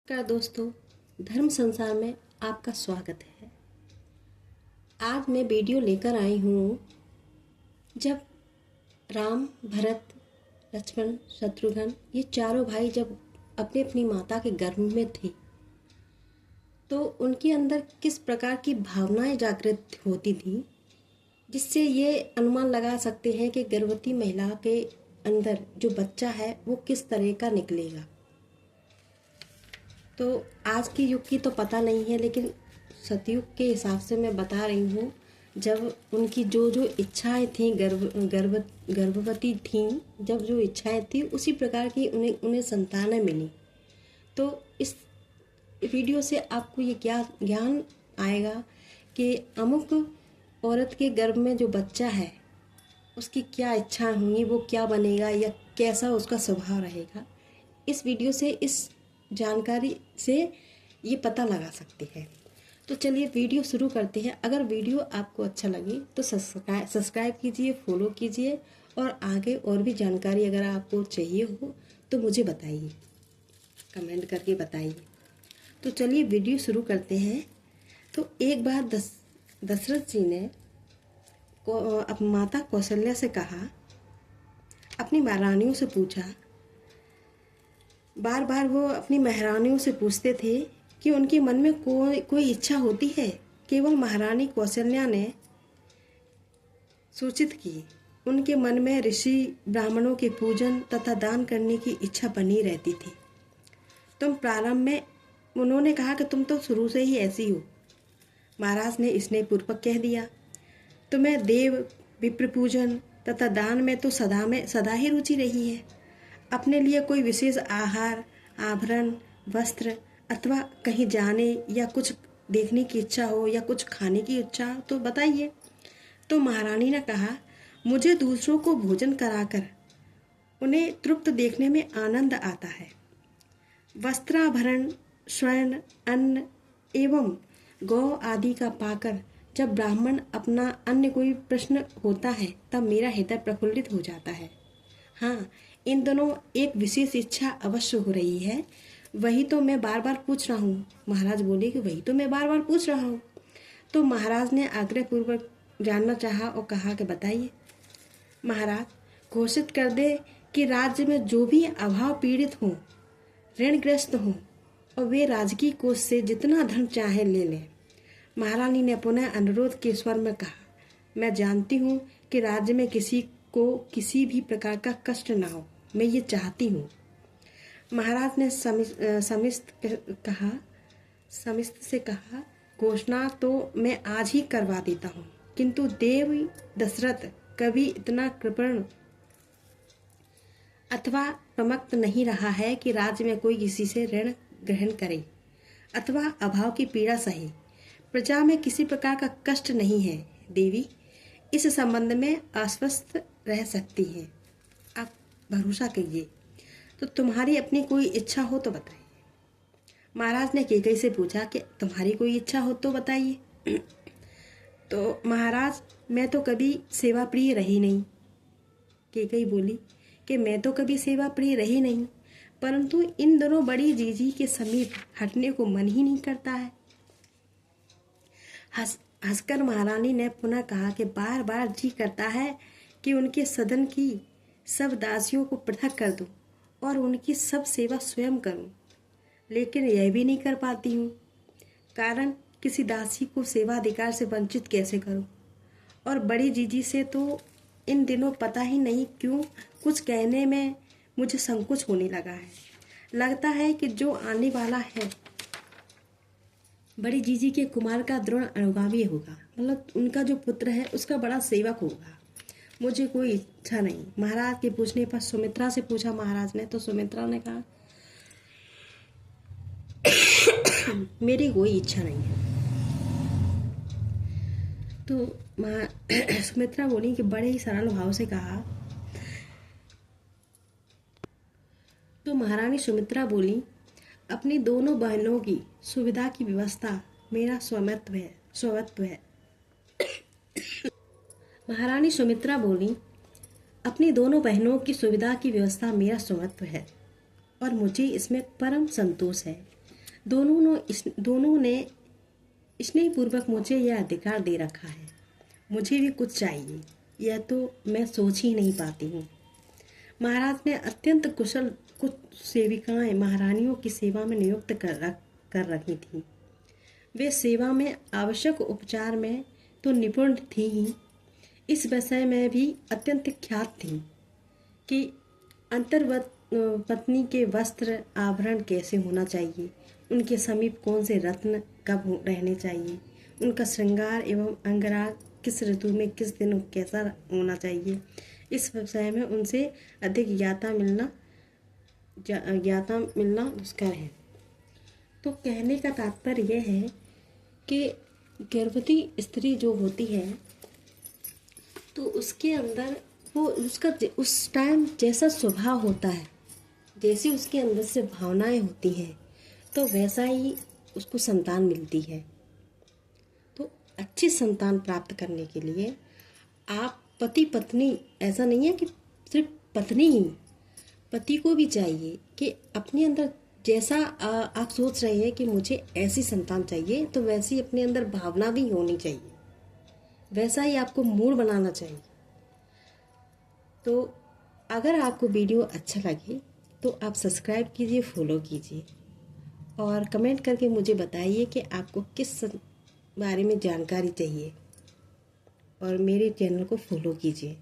नमस्कार दोस्तों, धर्म संसार में आपका स्वागत है। आज मैं वीडियो लेकर आई हूँ जब राम, भरत, लक्ष्मण, शत्रुघ्न ये चारों भाई जब अपनी अपनी माता के गर्भ में थे तो उनके अंदर किस प्रकार की भावनाएं जागृत होती थी, जिससे ये अनुमान लगा सकते हैं कि गर्भवती महिला के अंदर जो बच्चा है वो किस तरह का निकलेगा। तो आज के युग की तो पता नहीं है, लेकिन सतयुग के हिसाब से मैं बता रही हूँ। जब उनकी जो जो इच्छाएं थीं, गर्भवती थीं, जब जो इच्छाएं थी उसी प्रकार की उन्हें संतानें मिली। तो इस वीडियो से आपको ये क्या ज्ञान आएगा कि अमुक औरत के गर्भ में जो बच्चा है उसकी क्या इच्छा होंगी, वो क्या बनेगा या कैसा उसका स्वभाव रहेगा। इस वीडियो से, इस जानकारी से ये पता लगा सकते हैं। तो चलिए वीडियो शुरू करते हैं। अगर वीडियो आपको अच्छा लगे तो सब्सक्राइब कीजिए, फॉलो कीजिए और आगे और भी जानकारी अगर आपको चाहिए हो तो मुझे बताइए, कमेंट करके बताइए। तो चलिए वीडियो शुरू करते हैं। तो एक बार दशरथ जी ने माता कौशल्या से कहा, अपनी महारानियों से पूछा। बार बार वो अपनी महारानियों से पूछते थे कि उनके मन में कोई इच्छा होती है। केवल महारानी कौशल्या ने सूचित की, उनके मन में ऋषि ब्राह्मणों के पूजन तथा दान करने की इच्छा बनी रहती थी। तुम प्रारंभ में, उन्होंने कहा कि तुम तो शुरू से ही ऐसी हो। महाराज ने स्नेहपूर्वक कह दिया, तुम्हें देव विप्र पूजन तथा दान में तो सदा ही रुचि रही है। अपने लिए कोई विशेष आहार, आभरण, वस्त्र अथवा कहीं जाने या कुछ देखने की इच्छा हो या कुछ खाने की इच्छा हो तो बताइए। तो महारानी ने कहा, मुझे दूसरों को भोजन कराकर उन्हें तृप्त देखने में आनंद आता है। वस्त्राभरण, स्वर्ण, अन्न एवं गौ आदि का पाकर जब ब्राह्मण अपना अन्य कोई प्रश्न होता है तब मेरा हृदय प्रफुल्लित हो जाता है। हाँ, इन दोनों एक विशेष इच्छा अवश्य हो रही है, वही तो मैं बार बार पूछ रहा हूँ। महाराज बोले कि वही तो मैं बार बार पूछ रहा हूँ। तो महाराज ने आग्रहपूर्वक जानना चाहा और कहा कि बताइए। महाराज, घोषित कर दे कि राज्य में जो भी अभाव पीड़ित हों, ऋणग्रस्त हों और वे राजकीय कोष से जितना धन चाहे ले लें। महारानी ने पुनः अनुरोध के स्वर में कहा, मैं जानती हूँ कि राज्य में किसी को किसी भी प्रकार का कष्ट ना हो, मैं ये चाहती हूँ। महाराज ने समिस्त से कहा, घोषणा तो मैं आज ही करवा देता हूँ, किंतु देव दशरथ कभी इतना कृपण अथवा प्रमत्त नहीं रहा है कि राज्य में कोई किसी से ऋण ग्रहण करे अथवा अभाव की पीड़ा सहे। प्रजा में किसी प्रकार का कष्ट नहीं है। देवी इस संबंध में आश्वस्त रह सकती हैं, आप भरोसा कीजिए। तो तुम्हारी अपनी कोई इच्छा हो तो बताइए। महाराज ने कैकेयी से पूछा कि तुम्हारी कोई इच्छा हो तो बताइए। तो महाराज, मैं तो कभी सेवा प्रिय रही नहीं। कैकेयी बोली कि मैं तो कभी सेवा प्रिय रही नहीं, परंतु इन दोनों बड़ी जीजी के समीप हटने को मन ही नहीं करता है। हंसकर महारानी ने पुनः कहा कि बार बार जी करता है कि उनके सदन की सब दासियों को पृथक कर दूं और उनकी सब सेवा स्वयं करूं, लेकिन यह भी नहीं कर पाती हूं। कारण किसी दासी को सेवाधिकार से वंचित कैसे करूं। और बड़ी जीजी से तो इन दिनों पता ही नहीं क्यों कुछ कहने में मुझे संकोच होने लगा है। लगता है कि जो आने वाला है बड़ी जीजी के कुमार का दृढ़ अनुगामी होगा, मतलब उनका जो पुत्र है उसका बड़ा सेवक होगा। मुझे कोई इच्छा नहीं। महाराज के पूछने पर सुमित्रा से पूछा महाराज ने, तो सुमित्रा ने कहा, मेरी कोई इच्छा नहीं है। तो सुमित्रा बोली कि बड़े ही सरल भाव से कहा। तो महारानी सुमित्रा बोली, अपनी दोनों बहनों की सुविधा की व्यवस्था मेरा स्वत्व है। महारानी सुमित्रा बोली, अपनी दोनों बहनों की सुविधा की व्यवस्था मेरा स्वत्व है और मुझे इसमें परम संतोष है। दोनों ने स्नेहपूर्वक मुझे यह अधिकार दे रखा है। मुझे भी कुछ चाहिए, यह तो मैं सोच ही नहीं पाती हूँ। महाराज ने अत्यंत कुशल कुछ सेविकाएं महारानियों की सेवा में नियुक्त कर रखी थीं। वे सेवा में आवश्यक उपचार में तो निपुण थी ही, इस विषय में भी अत्यंत ख्यात थीं कि अंतर्गत पत्नी के वस्त्र आभरण कैसे होना चाहिए, उनके समीप कौन से रत्न कब रहने चाहिए, उनका श्रृंगार एवं अंगराग किस ऋतु में किस दिन कैसा होना चाहिए। इस विषय में उनसे अधिक ज्ञाता मिलना दुष्कर है। तो कहने का तात्पर्य यह है कि गर्भवती स्त्री जो होती है तो उसके अंदर वो उसका उस टाइम जैसा स्वभाव होता है, जैसी उसके अंदर से भावनाएं होती हैं, तो वैसा ही उसको संतान मिलती है। तो अच्छी संतान प्राप्त करने के लिए आप पति पत्नी, ऐसा नहीं है कि सिर्फ पत्नी ही, पति को भी चाहिए कि अपने अंदर जैसा आप सोच रहे हैं कि मुझे ऐसी संतान चाहिए, तो वैसी अपने अंदर भावना भी होनी चाहिए, वैसा ही आपको मूड बनाना चाहिए। तो अगर आपको वीडियो अच्छा लगे तो आप सब्सक्राइब कीजिए, फॉलो कीजिए और कमेंट करके मुझे बताइए कि आपको किस बारे में जानकारी चाहिए, और मेरे चैनल को फॉलो कीजिए।